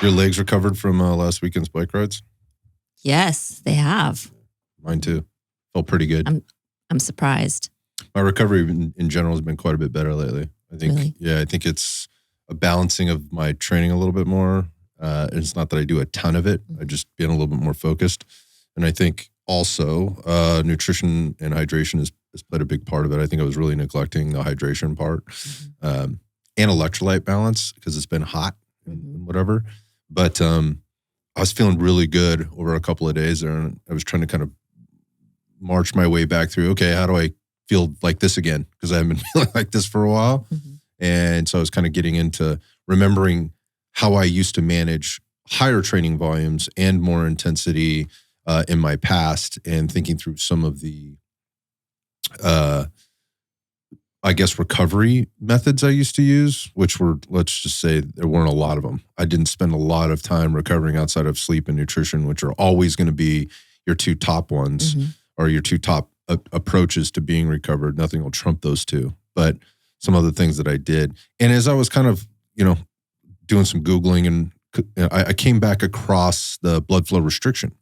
Your legs recovered from last weekend's bike rides? Yes, they have. Mine too. Felt pretty good. I'm surprised. My recovery in general has been quite a bit better lately. I think, Really? Yeah, I think it's a balancing of my training a little bit more. It's not that I do a ton of it. I just been a little bit more focused. And I think also nutrition and hydration has played a big part of it. I think I was really neglecting the hydration part and electrolyte balance because it's been hot and whatever. But I was feeling really good over a couple of days there, and I was trying to kind of march my way back through, okay, how do I feel like this again? Because I haven't been feeling like this for a while. And so I was kind of getting into remembering how I used to manage higher training volumes and more intensity in my past, and thinking through some of the, I guess, recovery methods I used to use, which were, let's just say there weren't a lot of them. I didn't spend a lot of time recovering outside of sleep and nutrition, which are always going to be your two top ones or your two top approaches to being recovered. Nothing will trump those two, but some other things that I did. And as I was kind of, doing some Googling, and I came back across the blood flow restriction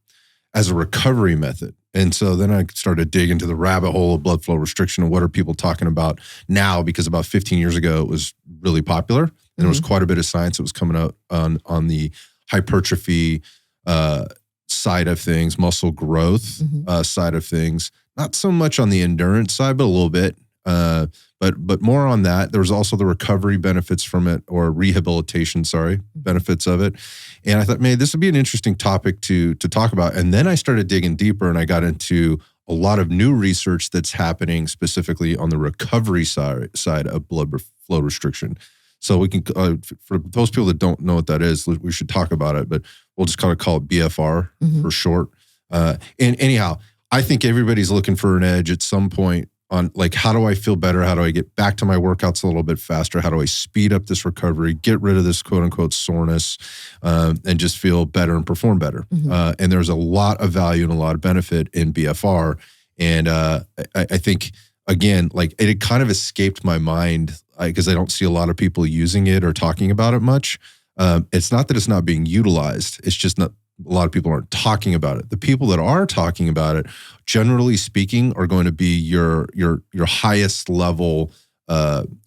as a recovery method. And so then I started digging into the rabbit hole of blood flow restriction and what are people talking about now, because about 15 years ago, it was really popular and there was quite a bit of science that was coming out on the hypertrophy side of things, muscle growth side of things, not so much on the endurance side, but a little bit. But more on that. There was also the recovery benefits from it, or rehabilitation, benefits of it. And I thought, man, this would be an interesting topic to talk about. And then I started digging deeper, and I got into a lot of new research that's happening specifically on the recovery side of blood flow restriction. So we can, for those people that don't know what that is, we should talk about it, but we'll just kind of call it BFR for short. And anyhow, I think everybody's looking for an edge at some point on, like, how do I feel better? How do I get back to my workouts a little bit faster? How do I speed up this recovery, get rid of this quote unquote soreness, and just feel better and perform better? And there's a lot of value and a lot of benefit in BFR. And I think, again, like, it kind of escaped my mind because I don't see a lot of people using it or talking about it much. It's not that it's not being utilized. It's just not, a lot of people aren't talking about it. The people that are talking about it, generally speaking, are going to be your highest level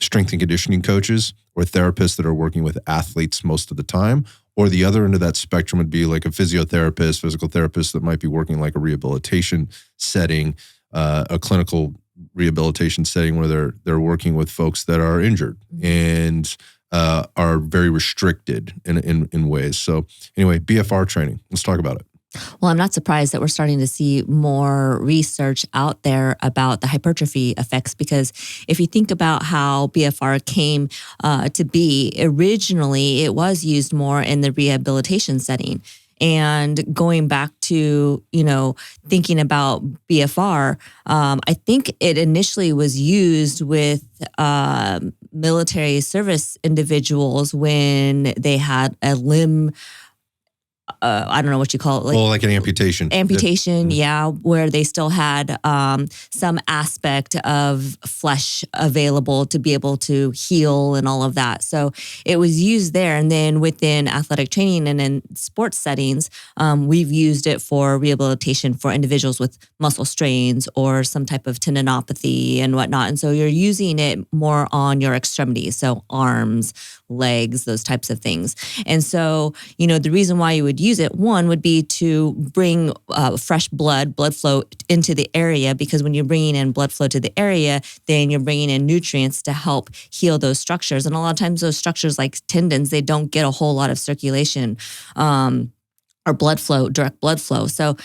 strength and conditioning coaches or therapists that are working with athletes most of the time. Or the other end of that spectrum would be like a physiotherapist, physical therapist that might be working like a rehabilitation setting, a clinical rehabilitation setting where they're working with folks that are injured and are very restricted in ways. So anyway, BFR training, let's talk about it. Well, I'm not surprised that we're starting to see more research out there about the hypertrophy effects, because if you think about how BFR came to be, originally it was used more in the rehabilitation setting. And going back to, thinking about BFR, I think it initially was used with military service individuals when they had a limb, I don't know what you call it. Like an amputation. Amputation, yeah, where they still had some aspect of flesh available to be able to heal and all of that. So it was used there. And then within athletic training and in sports settings, we've used it for rehabilitation for individuals with muscle strains or some type of tendinopathy and whatnot. And so you're using it more on your extremities, so arms, legs, those types of things. And so, the reason why you would use it, one would be to bring fresh blood flow into the area, because when you're bringing in blood flow to the area, then you're bringing in nutrients to help heal those structures. And a lot of times those structures like tendons, they don't get a whole lot of circulation or blood flow, direct blood flow. So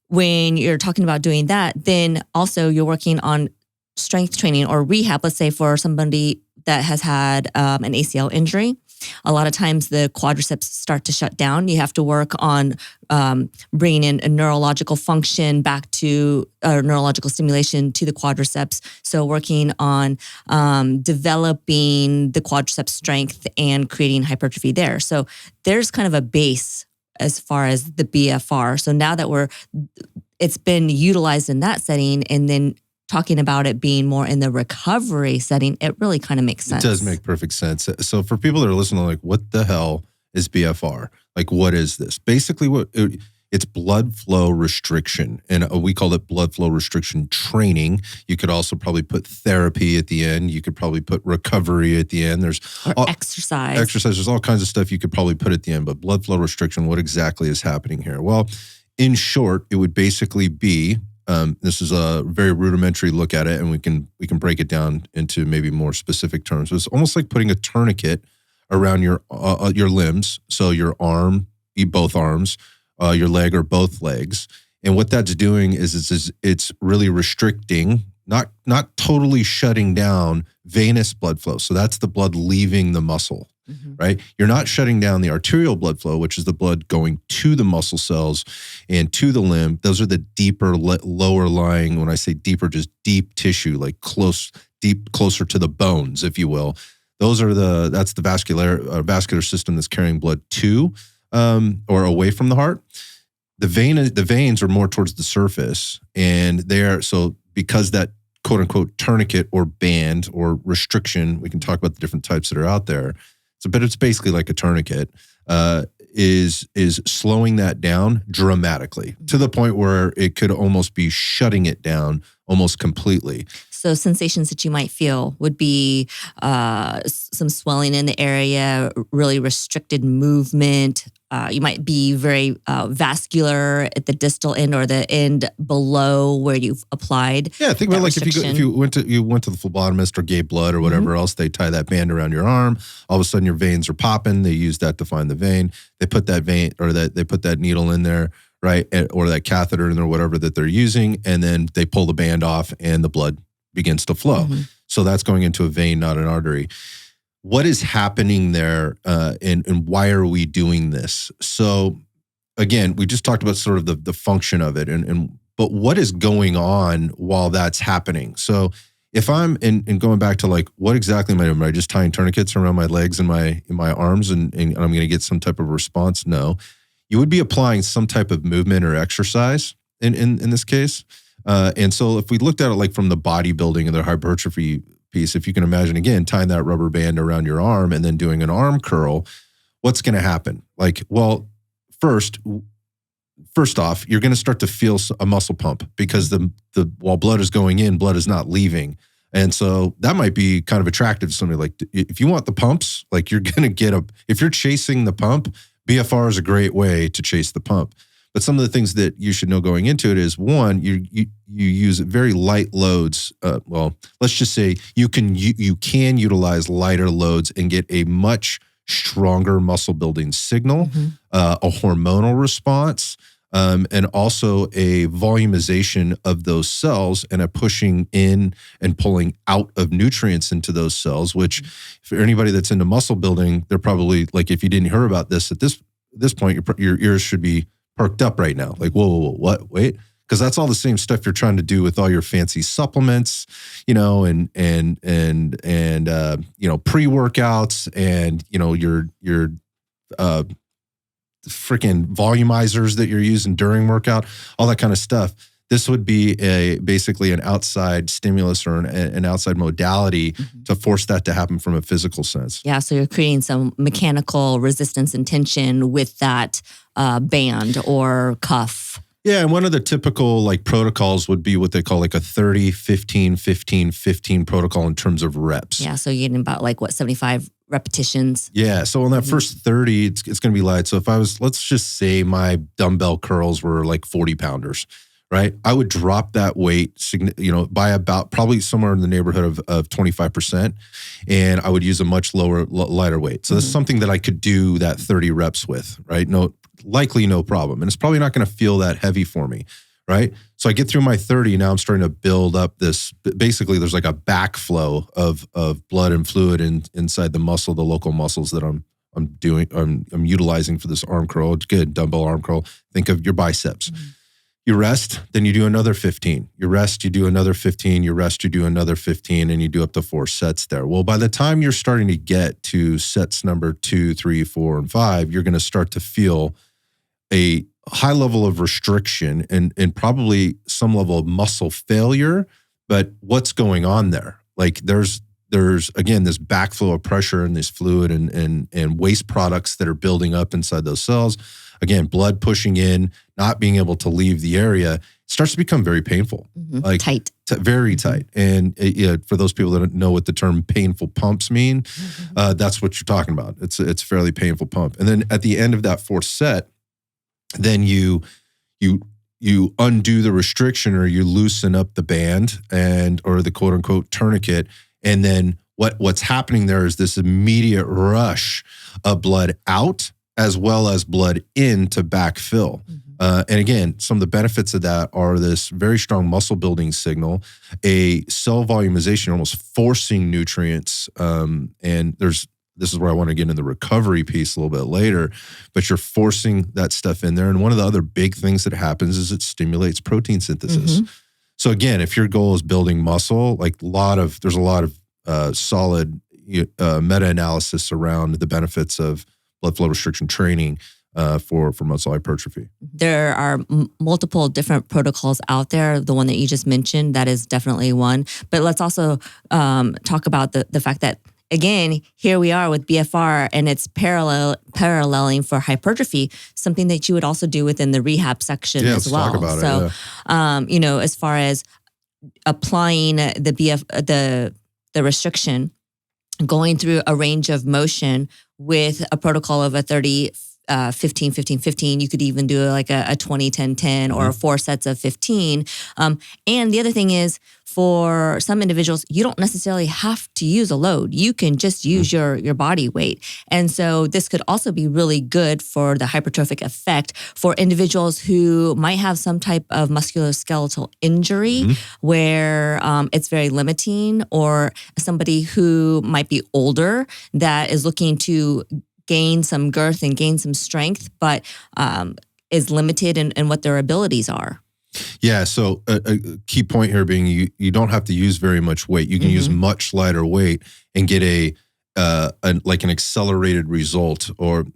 when you're talking about doing that, then also you're working on strength training or rehab, let's say for somebody that has had an ACL injury. A lot of times the quadriceps start to shut down. You have to work on bringing in a neurological function back to neurological stimulation to the quadriceps. So working on developing the quadriceps strength and creating hypertrophy there. So there's kind of a base as far as the BFR. So now that it's been utilized in that setting, and then talking about it being more in the recovery setting, it really kind of makes sense. It does make perfect sense. So for people that are listening, like, what the hell is BFR? Like, what is this? Basically, it's blood flow restriction, and we call it blood flow restriction training. You could also probably put therapy at the end. You could probably put recovery at the end. Or exercise. There's all kinds of stuff you could probably put at the end, but blood flow restriction, what exactly is happening here? Well, in short, it would basically be, this is a very rudimentary look at it, and we can break it down into maybe more specific terms. It's almost like putting a tourniquet around your limbs, so your arm, both arms, your leg or both legs. And what that's doing is it's really restricting, not totally shutting down venous blood flow. So that's the blood leaving the muscle, right? You're not shutting down the arterial blood flow, which is the blood going to the muscle cells and to the limb. Those are the deeper, lower lying, when I say deeper, just deep tissue, like closer to the bones, if you will. That's the vascular system that's carrying blood to or away from the heart. The veins are more towards the surface, and so because that quote unquote tourniquet or band or restriction, we can talk about the different types that are out there. But it's basically like a tourniquet, is slowing that down dramatically to the point where it could almost be shutting it down almost completely. So sensations that you might feel would be some swelling in the area, really restricted movement. You might be very vascular at the distal end or the end below where you've applied. Yeah, think about like if you went to the phlebotomist or gave blood or whatever else, they tie that band around your arm. All of a sudden your veins are popping. They use that to find the vein. They put that vein or they put that needle in there, right, or that catheter in there, whatever that they're using, and then they pull the band off and the blood begins to flow. So that's going into a vein, not an artery. What is happening there, and why are we doing this? So again, we just talked about sort of the function of it, but what is going on while that's happening? So if I'm and going back to like, what exactly am I doing? Am I just tying tourniquets around my legs and my arms and I'm going to get some type of response? No, you would be applying some type of movement or exercise in this case. And so if we looked at it like from the bodybuilding and the hypertrophy piece, if you can imagine, again, tying that rubber band around your arm and then doing an arm curl, what's going to happen? Like, well, first off, you're going to start to feel a muscle pump because while blood is going in, blood is not leaving. And so that might be kind of attractive to somebody. Like, if you want the pumps, like you're going to if you're chasing the pump, BFR is a great way to chase the pump. But some of the things that you should know going into it is, one, you use very light loads. Well, let's just say you can utilize lighter loads and get a much stronger muscle building signal, a hormonal response, and also a volumization of those cells and a pushing in and pulling out of nutrients into those cells, which for anybody that's into muscle building, they're probably like, if you didn't hear about this at this point, your ears should be perked up right now. Like, whoa, what? Wait, because that's all the same stuff you're trying to do with all your fancy supplements, and pre-workouts and your freaking volumizers that you're using during workout, all that kind of stuff. This would be basically an outside stimulus or an outside modality to force that to happen from a physical sense. Yeah, so you're creating some mechanical resistance and tension with that band or cuff. Yeah, and one of the typical like protocols would be what they call like a 30, 15, 15, 15 protocol in terms of reps. Yeah, so you're getting about 75 repetitions. Yeah, so on that first 30, it's going to be light. So if let's just say my dumbbell curls were like 40 pounders. Right, I would drop that weight, by about probably somewhere in the neighborhood of 25%, and I would use a much lighter weight. So that's something that I could do that 30 reps with, right? Likely no problem, and it's probably not going to feel that heavy for me, right? So I get through my 30, now I'm starting to build up this. Basically, there's like a backflow of blood and fluid inside the muscle, the local muscles that I'm utilizing for this arm curl. It's good, dumbbell arm curl. Think of your biceps. You rest, then you do another 15. You rest, you do another 15. You rest, you do another 15, and you do up to 4 sets there. Well, by the time you're starting to get to sets number 2, 3, 4, and 5, you're going to start to feel a high level of restriction and probably some level of muscle failure. But what's going on there? Like there's there's again this backflow of pressure and this fluid and waste products that are building up inside those cells. Again, blood pushing in, not being able to leave the area, starts to become very painful, like tight, very tight. And for those people that don't know what the term painful pumps mean, that's what you're talking about. It's a fairly painful pump. And then at the end of that fourth set, then you undo the restriction, or you loosen up the band or the quote unquote tourniquet. And then what's happening there is this immediate rush of blood out as well as blood in to backfill. And again, some of the benefits of that are this very strong muscle building signal, a cell volumization, almost forcing nutrients. And this is where I want to get into the recovery piece a little bit later, but you're forcing that stuff in there. And one of the other big things that happens is it stimulates protein synthesis. So again, if your goal is building muscle, like there's a lot of solid meta-analysis around the benefits of blood flow restriction training for muscle hypertrophy. There are multiple different protocols out there. The one that you just mentioned, that is definitely one. But let's also talk about the fact that, again, here we are with BFR, and it's paralleling for hypertrophy, something that you would also do within the rehab section as well. Talk about it. As far as applying the restriction, going through a range of motion with a protocol of a 30, 15, 15, 15. You could even do like a 20, 10, 10, or 4 sets of 15. And the other thing is, for some individuals, you don't necessarily have to use a load. You can just use your body weight. And so this could also be really good for the hypertrophic effect for individuals who might have some type of musculoskeletal injury where it's very limiting, or somebody who might be older that is looking to gain some girth and gain some strength, but is limited in what their abilities are. Yeah, so a key point here being you don't have to use very much weight. You can use much lighter weight and get like an accelerated result, or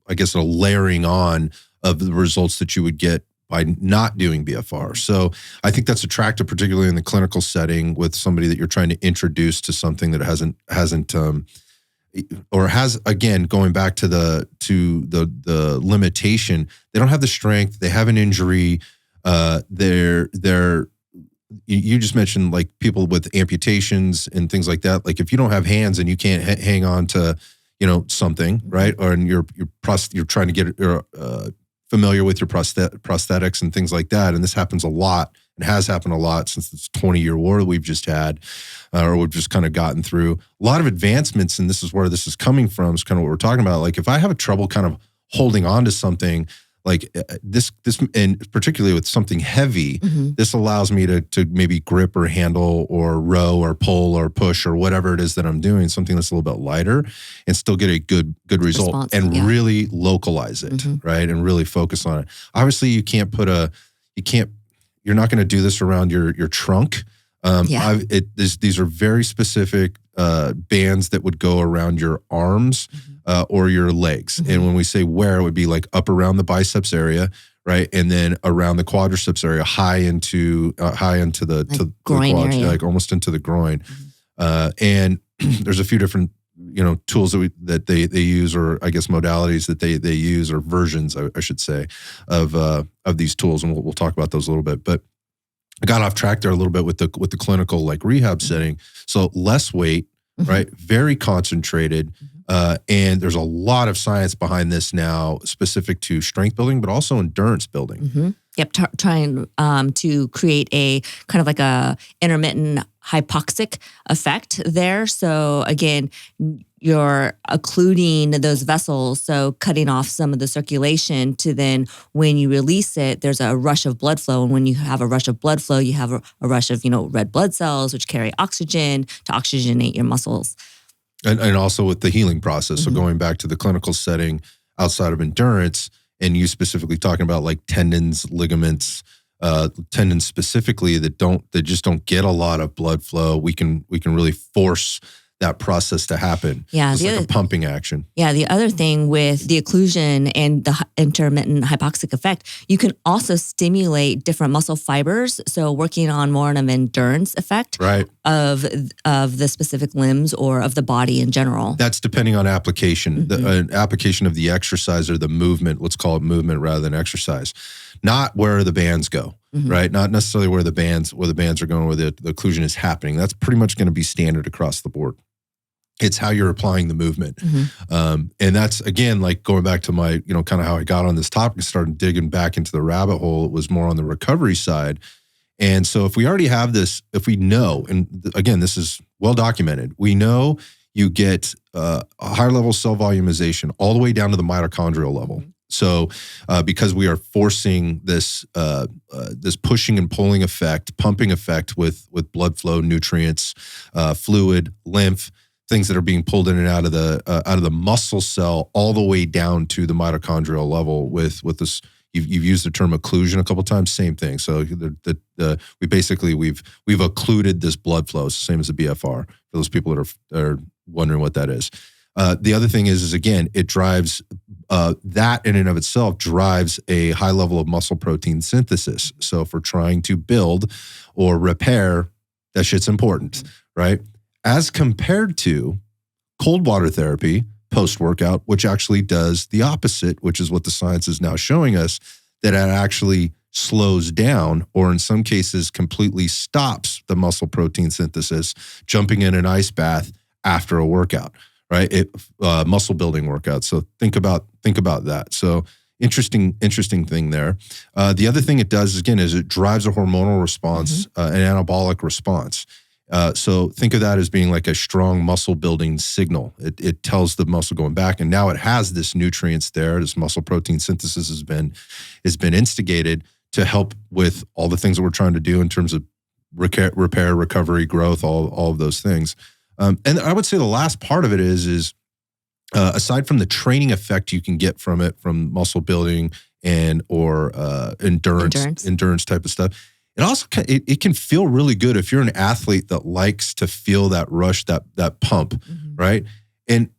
I guess a layering on of the results that you would get by not doing BFR. So I think that's attractive, particularly in the clinical setting with somebody that you're trying to introduce to something that hasn't or has, again, going back to the limitation. They don't have the strength. They have an injury. You just mentioned like people with amputations and things like that. Like if you don't have hands and you can't hang on to, something, right? Or you're trying to get familiar with your prosthetics and things like that. And this happens a lot and has happened a lot since this 20-year war that we've just had, or we've just kind of gotten through. A lot of advancements, and this is where this is coming from, is kind of what we're talking about. Like if I have trouble kind of holding on to something, like this, and particularly with something heavy, this allows me to maybe grip or handle or row or pull or push or whatever it is that I'm doing, something that's a little bit lighter, and still get a good result and really localize it, right? And really focus on it. Obviously, you're not going to do this around your trunk. These are very specific bands that would go around your arms or your legs. And when we say where, it would be like up around the biceps area, right? And then around the quadriceps area, high into the groin quad, area, like almost into the groin. And there's a few different tools that they use, or I guess modalities that they use, or versions, I should say, of these tools, and we'll talk about those a little bit. But I got off track there a little bit with the clinical like rehab setting. So less weight, right? Very concentrated. And there's a lot of science behind this now, specific to strength building, but also endurance building. Yep, trying to create a kind of like a intermittent hypoxic effect there. So again, you're occluding those vessels, so cutting off some of the circulation to then when you release it, there's a rush of blood flow. And when you have a rush of blood flow, you have a rush of, red blood cells, which carry oxygen to oxygenate your muscles. And also with the healing process. So going back to the clinical setting outside of endurance, and you specifically talking about like tendons, ligaments, tendons specifically that just don't get a lot of blood flow. We can really force that process to happen. Yeah, It's like a pumping action. Yeah, the other thing with the occlusion and the intermittent hypoxic effect, you can also stimulate different muscle fibers. So working on more of an endurance effect of the specific limbs or of the body in general. That's depending on application. The application of the exercise or the movement, let's call it movement rather than exercise. Not where the bands go, right? Not necessarily where the bands are going, where the occlusion is happening. That's pretty much going to be standard across the board. It's how you're applying the movement. And that's, again, like going back to my, kind of how I got on this topic and started digging back into the rabbit hole. It was more on the recovery side. And so if we already have this, if we know, and again, this is well documented, we know you get a higher level cell volumization all the way down to the mitochondrial level. So because we are forcing this this pushing and pulling effect, pumping effect with blood flow, nutrients, fluid, lymph, things that are being pulled in and out of the muscle cell all the way down to the mitochondrial level with this. You've used the term occlusion a couple of times. Same thing. So we've occluded this blood flow. It's the same as the BFR for those people that are wondering what that is. The other thing is again, it drives that in and of itself drives a high level of muscle protein synthesis. So if we're trying to build or repair, that shit's important, right? As compared to cold water therapy post-workout, which actually does the opposite, which is what the science is now showing us, that it actually slows down or in some cases completely stops the muscle protein synthesis, jumping in an ice bath after a workout, right? Muscle building workout. So think about that. So interesting thing there. The other thing it does, again, is it drives a hormonal response, an anabolic response. So think of that as being like a strong muscle building signal. It tells the muscle going back, and now it has this nutrients there. This muscle protein synthesis has been instigated to help with all the things that we're trying to do in terms of repair, recovery, growth, all of those things. And I would say the last part of it is aside from the training effect you can get from it, from muscle building and or endurance type of stuff. It also it can feel really good if you're an athlete that likes to feel that rush, that pump, right? And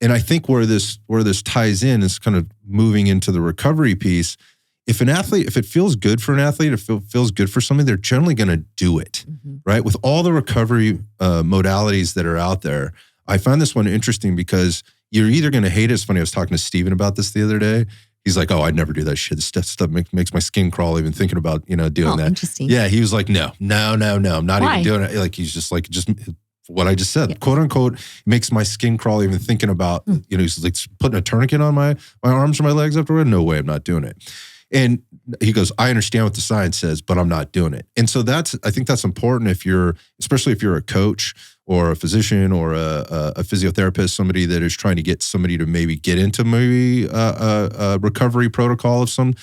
I think where this ties in is kind of moving into the recovery piece. If it feels good for an athlete, if it feels good for somebody, they're generally going to do it, right? With all the recovery modalities that are out there, I find this one interesting because you're either going to hate it. It's funny, I was talking to Steven about this the other day. He's like, oh, I'd never do that shit. This stuff makes my skin crawl even thinking about, doing that. Interesting. Yeah, he was like, no, I'm not even doing it. Like, he's just what I just said, quote unquote, makes my skin crawl even thinking about, he's like putting a tourniquet on my arms or my legs afterward. No way, I'm not doing it. And he goes, I understand what the science says, but I'm not doing it. And so I think that's important especially if you're a coach or a physician or a physiotherapist, somebody that is trying to get somebody to maybe get into a recovery protocol of some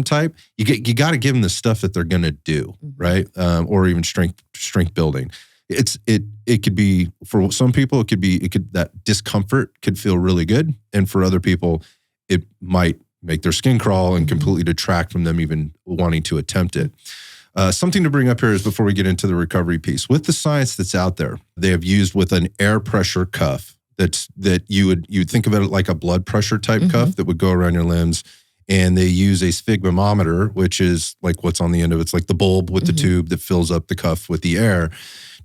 type. You got to give them the stuff that they're going to do, right? Or even strength building. It could be, for some people, that discomfort could feel really good, and for other people, it might make their skin crawl and completely detract from them even wanting to attempt it. Something to bring up here is before we get into the recovery piece, with the science that's out there, they have used with an air pressure cuff that you'd think of it like a blood pressure type cuff that would go around your limbs. And they use a sphygmomanometer, which is like what's on the end of it. It's like the bulb with the tube that fills up the cuff with the air,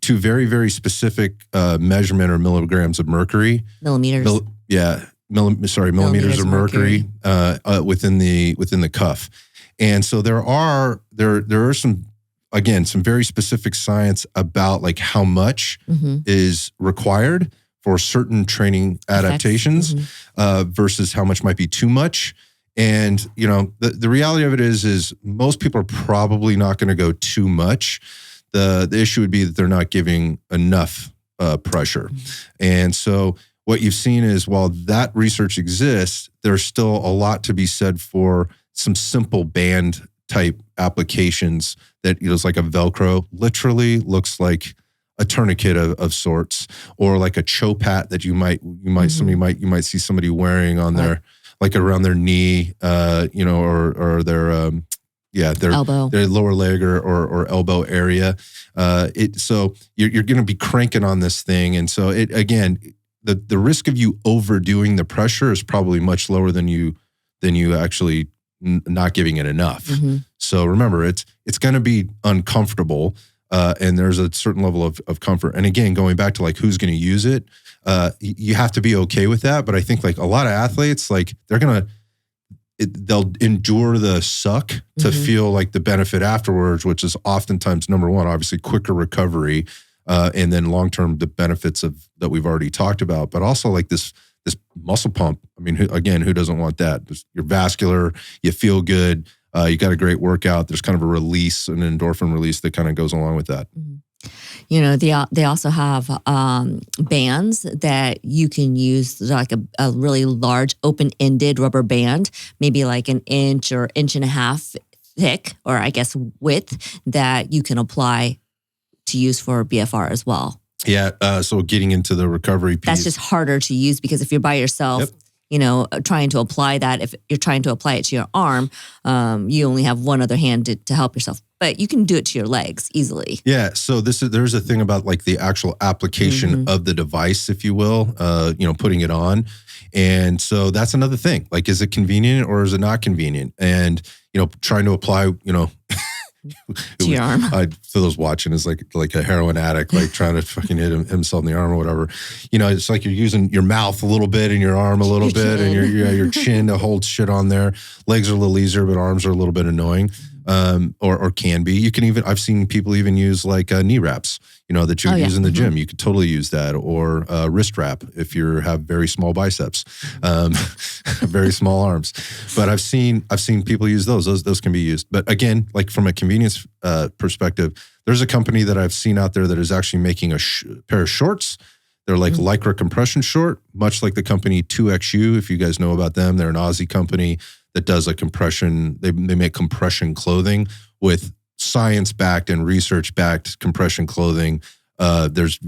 to very, very specific measurement or milligrams of mercury. Millimeters. Millimeters of mercury within the cuff. And so there are some very specific science about like how much is required for certain training adaptations versus how much might be too much. And the reality of it is most people are probably not going to go too much. The issue would be that they're not giving enough pressure. And so what you've seen is, while that research exists, there's still a lot to be said for some simple band type applications that is like a Velcro, literally looks like a tourniquet of sorts, or like a Chopat that you might see somebody wearing on their, like around their knee, or their their lower leg or elbow area. So you're going to be cranking on this thing. And so the risk of you overdoing the pressure is probably much lower than you actually not giving it enough. Mm-hmm. So remember, it's going to be uncomfortable. And there's a certain level of comfort. And again, going back to like who's going to use it, you have to be okay with that. But I think like a lot of athletes, like they'll endure the suck to feel like the benefit afterwards, which is oftentimes number one, obviously quicker recovery, and then long-term the benefits that we've already talked about, but also like this muscle pump. I mean, who doesn't want that? You're vascular, you feel good, you got a great workout. There's kind of a release, an endorphin release that kind of goes along with that. Mm-hmm. You know, they also have bands that you can use, like a really large open-ended rubber band, maybe like an inch or inch and a half thick, or I guess width, that you can apply to use for BFR as well. Yeah, so getting into the recovery piece. That's just harder to use because if you're by yourself, you know, trying to apply that, if you're trying to apply it to your arm, you only have one other hand to help yourself. But you can do it to your legs easily. Yeah, so there's a thing about like the actual application of the device, if you will, putting it on. And so that's another thing. Like, is it convenient or is it not convenient? And, trying to apply, to your arm. For those watching, is like a heroin addict, like trying to fucking hit himself in the arm or whatever. It's like you're using your mouth a little bit and your arm a little bit and your chin to hold shit on there. Legs are a little easier, but arms are a little bit annoying. Or can be. I've seen people even use like knee wraps, that you use in the gym. You could totally use that, or wrist wrap if you have very small biceps, very small arms. But I've seen people use those. Those can be used. But again, like from a convenience perspective, there's a company that I've seen out there that is actually making a pair of shorts. They're like Lycra compression short, much like the company 2XU. If you guys know about them, they're an Aussie company that does a compression. They make compression clothing with science-backed and research-backed compression clothing. There's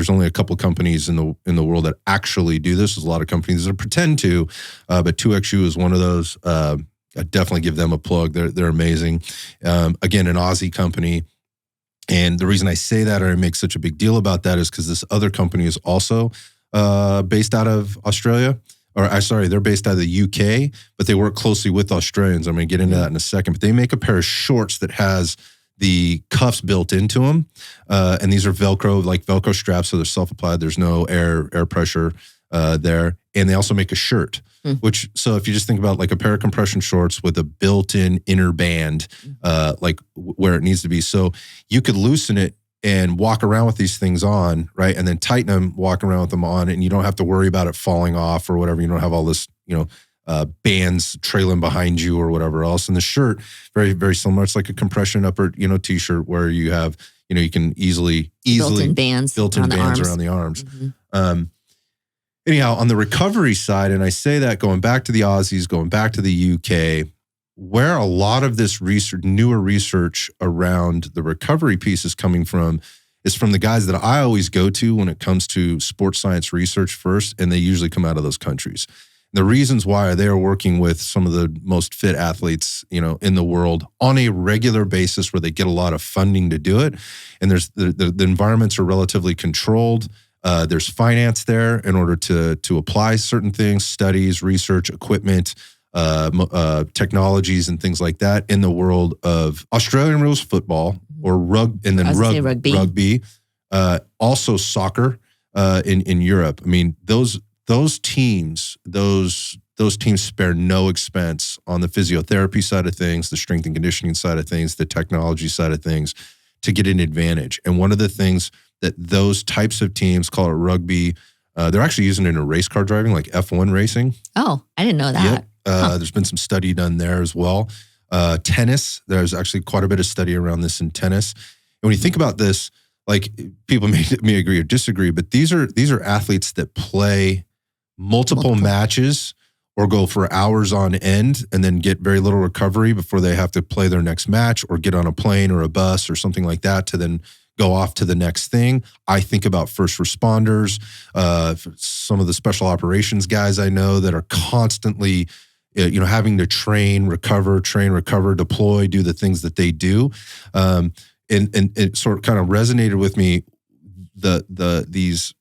only a couple companies in the world that actually do this. There's a lot of companies that pretend to, but 2XU is one of those. I definitely give them a plug. They're amazing. Again, an Aussie company. And the reason I say that, or I make such a big deal about that, is because this other company is also based out of Australia. They're based out of the UK, but they work closely with Australians. I'm going to get into that in a second. But they make a pair of shorts that has the cuffs built into them. And these are Velcro straps, so they're self-applied. There's no air pressure there. And they also make a shirt, so if you just think about like a pair of compression shorts with a built-in inner band, like where it needs to be. So you could loosen it and walk around with these things on, right? And then tighten them, walk around with them on, and you don't have to worry about it falling off or whatever. You don't have all this, bands trailing behind you or whatever else. And the shirt, very, very similar. It's like a compression upper, t-shirt where you have, you can easily built-in bands around the arms. Anyhow, on the recovery side, and I say that going back to the Aussies, going back to the UK, where a lot of this newer research around the recovery piece is coming from is from the guys that I always go to when it comes to sports science research first, and they usually come out of those countries. The reasons why they are working with some of the most fit athletes, in the world on a regular basis, where they get a lot of funding to do it, and there's the environments are relatively controlled. There's finance there in order to apply certain things, studies, research, equipment, technologies, and things like that in the world of Australian rules football or rugby, also soccer in Europe. I mean, those teams spare no expense on the physiotherapy side of things, the strength and conditioning side of things, the technology side of things to get an advantage. And one of the things that those types of teams, call it rugby, they're actually using it in race car driving, like F1 racing. Oh, I didn't know that. Yep. There's been some study done there as well. Tennis, there's actually quite a bit of study around this in tennis. And when you think about this, like people may agree or disagree, but these are athletes that play multiple matches or go for hours on end and then get very little recovery before they have to play their next match or get on a plane or a bus or something like that to then go off to the next thing. I think about first responders, some of the special operations guys I know that are constantly having to train, recover, deploy, do the things that they do. And it sort of kind of resonated with me, these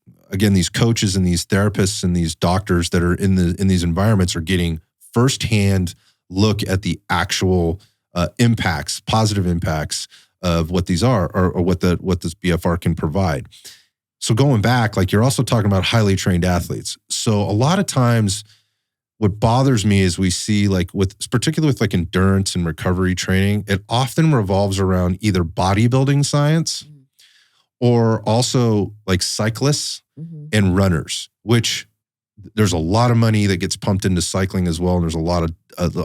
coaches and these therapists and these doctors that are in these environments are getting firsthand look at the actual impacts, positive impacts of what these are, or what this BFR can provide. So going back, like, you're also talking about highly trained athletes. So a lot of times what bothers me is we see, like, particularly with like endurance and recovery training, it often revolves around either bodybuilding science or also like cyclists and runners, which there's a lot of money that gets pumped into cycling as well. And there's a lot of,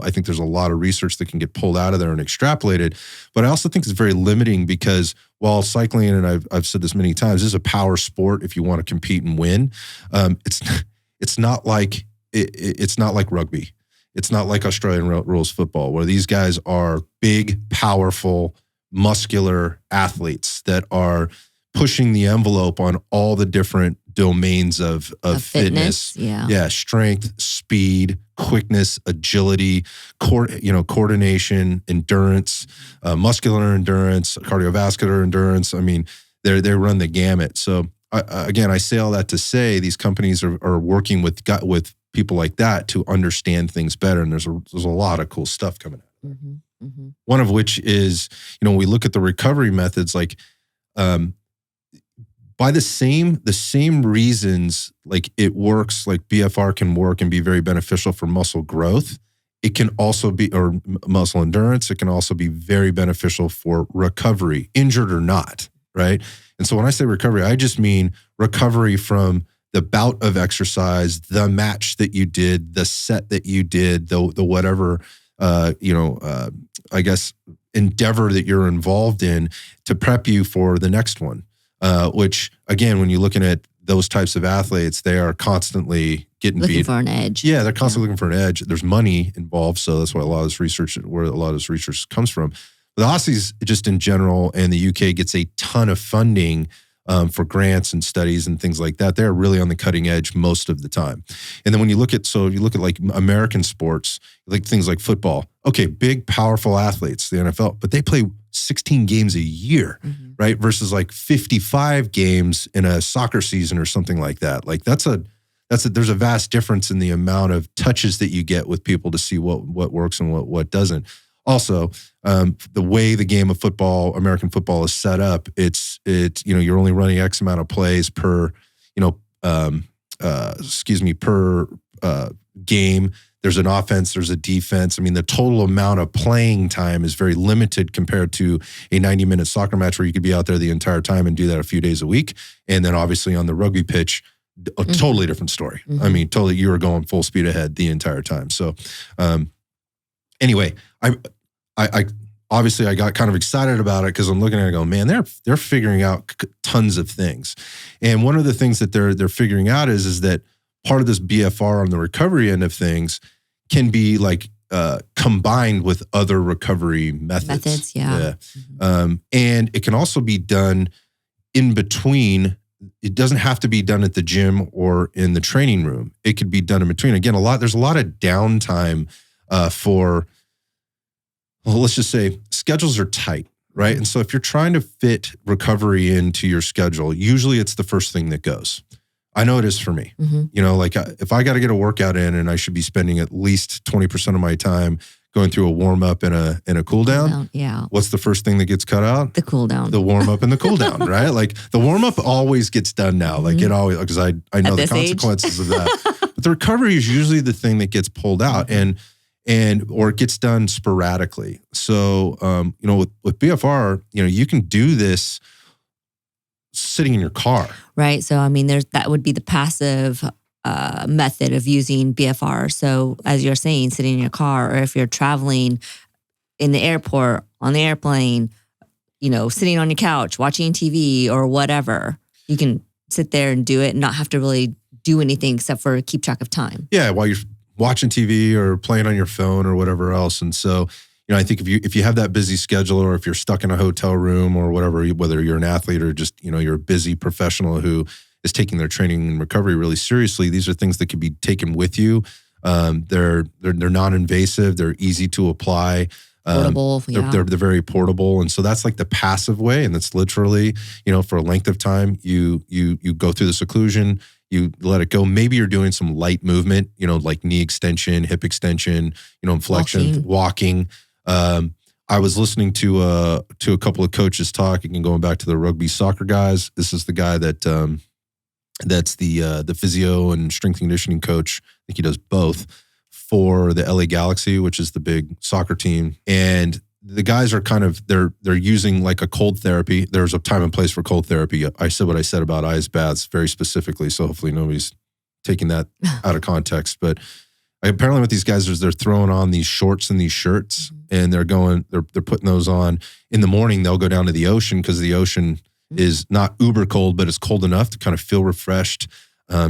I think there's a lot of research that can get pulled out of there and extrapolated. But I also think it's very limiting, because while cycling, and I've said this many times, is a power sport if you want to compete and win. It's not like rugby. It's not like Australian rules football, where these guys are big, powerful, muscular athletes that are pushing the envelope on all the different domains of fitness. Yeah. Strength, speed, quickness, agility, coordination, endurance, muscular endurance, cardiovascular endurance. I mean, they run the gamut. So I say all that to say these companies are working with people like that to understand things better. And there's a lot of cool stuff coming out. One of which is, when we look at the recovery methods, like, by the same reasons, like it works, like BFR can work and be very beneficial for muscle growth. It can also be, or muscle endurance. It can also be very beneficial for recovery, injured or not, right? And so when I say recovery, I just mean recovery from the bout of exercise, the match that you did, the set that you did, the whatever, I guess, endeavor that you're involved in, to prep you for the next one. Which, again, when you're looking at those types of athletes, they are constantly looking for an edge. Yeah, they're constantly looking for an edge. There's money involved, so that's why a lot of this research comes from. But the Aussies, just in general, and the UK gets a ton of funding for grants and studies and things like that. They're really on the cutting edge most of the time. And then when you look at like American sports, like things like football, okay, big, powerful athletes, the NFL, but they play 16 games a year, right? Versus like 55 games in a soccer season or something like that. Like there's a vast difference in the amount of touches that you get with people to see what works and what doesn't. Also, the way the game of football, American football, is set up, it's you're only running X amount of plays per game. There's an offense, there's a defense. I mean, the total amount of playing time is very limited compared to a 90-minute soccer match where you could be out there the entire time and do that a few days a week. And then obviously on the rugby pitch, a totally different story. I mean, totally, you were going full speed ahead the entire time. So anyway, I obviously I got kind of excited about it because I'm looking at it and go, man, they're figuring out tons of things. And one of the things that they're figuring out is that part of this BFR on the recovery end of things can be like combined with other recovery methods. Yeah. And it can also be done in between. It doesn't have to be done at the gym or in the training room. It could be done in between. Again, there's a lot of downtime for, well, let's just say schedules are tight, right? And so if you're trying to fit recovery into your schedule, usually it's the first thing that goes. I know it is for me. Like if I got to get a workout in and I should be spending at least 20% of my time going through a warm up and a cool down. Yeah. What's the first thing that gets cut out? The cool down. The warm up and the cool down, right? Like the warm up always gets done now. Like it always, because I know the consequences of that. But the recovery is usually the thing that gets pulled out or it gets done sporadically. So, with BFR, you can do this sitting in your car. Right. So, I mean, that would be the passive method of using BFR. So as you're saying, sitting in your car, or if you're traveling in the airport, on the airplane, sitting on your couch, watching TV or whatever, you can sit there and do it and not have to really do anything except for keep track of time. Yeah. While you're watching TV or playing on your phone or whatever else. And so, I think if you have that busy schedule, or if you're stuck in a hotel room or whatever, whether you're an athlete or just, you're a busy professional who is taking their training and recovery really seriously, these are things that could be taken with you They're non-invasive. They're easy to apply. Portable. They're very portable. And so that's like the passive way. And that's literally, for a length of time, you go through the seclusion, you let it go. Maybe you're doing some light movement, like knee extension, hip extension, inflection, walking. I was listening to a couple of coaches talking and going back to the rugby soccer guys. This is the guy that's the physio and strength and conditioning coach. I think he does both for the LA Galaxy, which is the big soccer team. And the guys are they're using like a cold therapy. There's a time and place for cold therapy. I said what I said about ice baths very specifically, so hopefully nobody's taking that out of context. But apparently what these guys is they're throwing on these shorts and these shirts, and they're putting those on in the morning. They'll go down to the ocean because the ocean is not uber cold, but it's cold enough to kind of feel refreshed,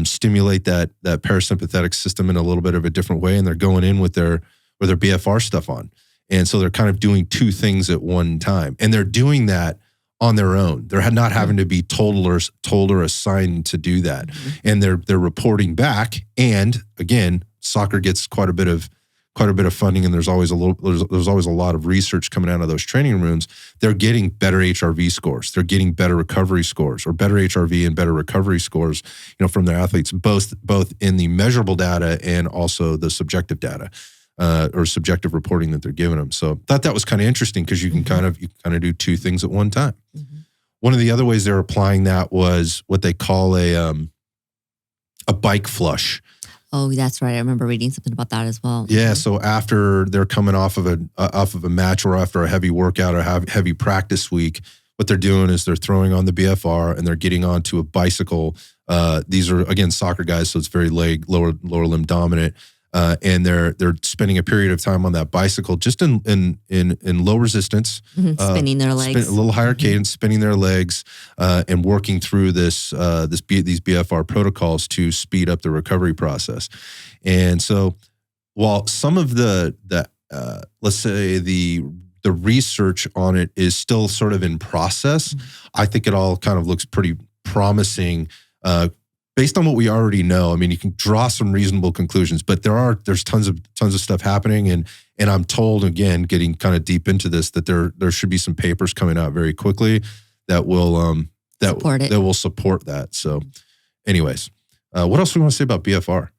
stimulate that parasympathetic system in a little bit of a different way. And they're going in with their BFR stuff on. And so they're kind of doing two things at one time. And they're doing that on their own. They're not having to be told or assigned to do that. And they're reporting back. And again, soccer gets quite a bit of funding, and there's always a lot of research coming out of those training rooms. They're getting better HRV scores. They're getting better recovery scores, or better HRV and better recovery scores, from their athletes, both in the measurable data and also the subjective data, or subjective reporting that they're giving them. So I thought that was kind of interesting because you can kind of do two things at one time. One of the other ways they're applying that was what they call a bike flush. Oh, that's right. I remember reading something about that as well. Yeah. So after they're coming off of a match, or after a heavy workout or heavy practice week, what they're doing is they're throwing on the BFR and they're getting onto a bicycle. These are, again, soccer guys, so it's very lower limb dominant. And they're spending a period of time on that bicycle, just in low resistance, spinning their legs, a little higher cadence, spinning their legs, and working through these BFR protocols to speed up the recovery process. And so, while some of the let's say the research on it is still sort of in process, I think it all kind of looks pretty promising. Based on what we already know, I mean, you can draw some reasonable conclusions, but there's tons of stuff happening, and I'm told, again, getting kind of deep into this, that there should be some papers coming out very quickly that will support that. So, anyways, what else do we want to say about BFR?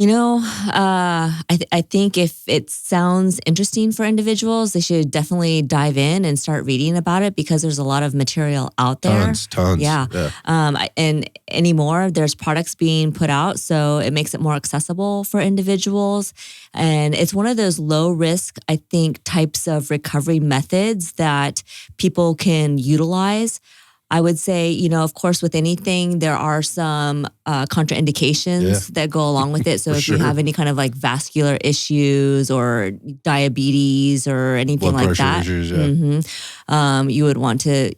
I think if it sounds interesting for individuals, they should definitely dive in and start reading about it, because there's a lot of material out there. Tons. Yeah. And anymore, there's products being put out, so it makes it more accessible for individuals. And it's one of those low risk, I think, types of recovery methods that people can utilize. I would say, of course, with anything, there are some contraindications that go along with it. So if you have any kind of like vascular issues or diabetes or anything like that, issues, you would want to,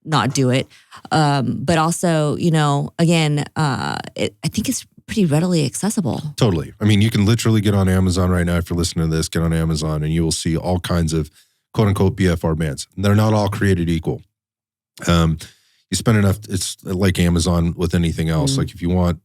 not do it. But also, again, I think it's pretty readily accessible. Totally. I mean, you can literally get on Amazon right now. If you're listening to this, get on Amazon and you will see all kinds of quote unquote BFR bands. They're not all created equal. You spend enough, it's like Amazon with anything else. Like if you want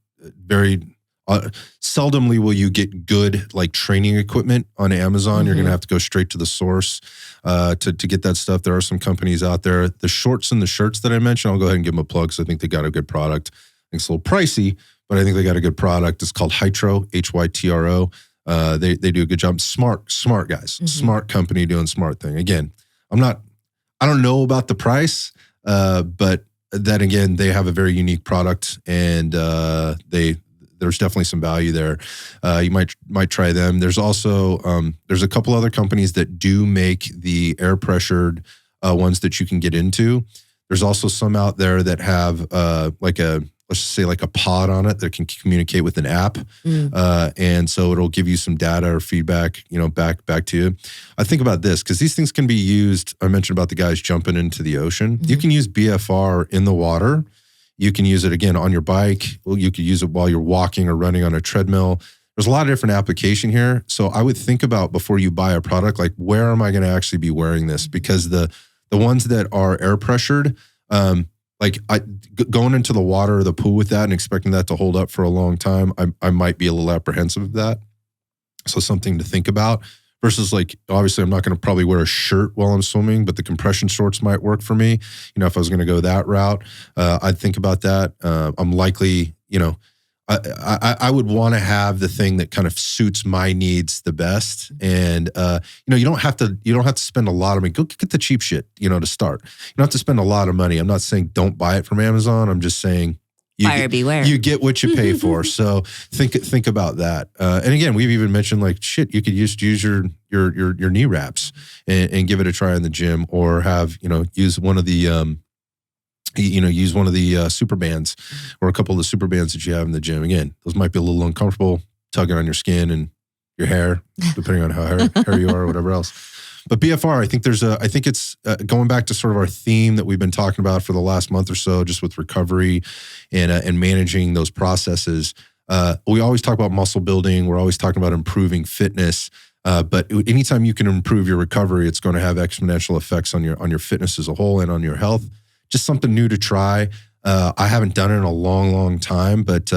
seldomly will you get good like training equipment on Amazon. You're going to have to go straight to the source to get that stuff. There are some companies out there. The shorts and the shirts that I mentioned, I'll go ahead and give them a plug, because I think they got a good product. I think it's a little pricey, but I think they got a good product. It's called Hytro, Hytro. They do a good job. Smart guys, smart company doing smart thing. Again, I don't know about the price. But then again, they have a very unique product, and there's definitely some value there. You might try them. There's also there's a couple other companies that do make the air pressured ones that you can get into. There's also some out there that have let's just say like a pod on it that can communicate with an app. And so it'll give you some data or feedback, back to you. I think about this, because these things can be used. I mentioned about the guys jumping into the ocean. You can use BFR in the water. You can use it again on your bike. You could use it while you're walking or running on a treadmill. There's a lot of different application here. So I would think about, before you buy a product, like, where am I going to actually be wearing this? Because the ones that are air pressured, like going into the water or the pool with that and expecting that to hold up for a long time, I might be a little apprehensive of that. So something to think about. Versus like, obviously I'm not going to probably wear a shirt while I'm swimming, but the compression shorts might work for me. You know, if I was going to go that route, I'd think about that. I'm likely, you know, I would want to have the thing that kind of suits my needs the best. And, you know, you don't have to spend a lot of money. Go get the cheap shit, you know, to start. You don't have to spend a lot of money. I'm not saying don't buy it from Amazon. I'm just saying, buyer beware. You get what you pay for. So think about that. And again, we've even mentioned like, shit, you could just use your knee wraps and give it a try in the gym, or have, you know, use one of the, super bands, or a couple of the super bands that you have in the gym. Again, those might be a little uncomfortable, tugging on your skin and your hair, depending on how hair you are or whatever else. But BFR, I think it's going back to sort of our theme that we've been talking about for the last month or so, just with recovery and managing those processes. We always talk about muscle building. We're always talking about improving fitness. But anytime you can improve your recovery, it's going to have exponential effects on your fitness as a whole and on your health. Just something new to try. I haven't done it in a long, long time, but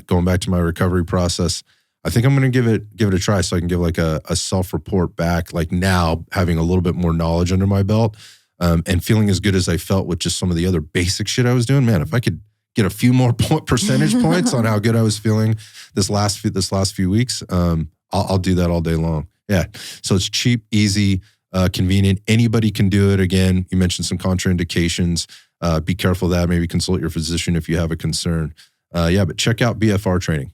going back to my recovery process, I think I'm going to give it a try, so I can give like a self-report back, like now having a little bit more knowledge under my belt, and feeling as good as I felt with just some of the other basic shit I was doing. Man, if I could get a few more percentage points on how good I was feeling this last few weeks, I'll do that all day long. Yeah. So it's cheap, easy, convenient. Anybody can do it. Again, you mentioned some contraindications. Be careful of that. Maybe consult your physician if you have a concern. But check out BFR Training.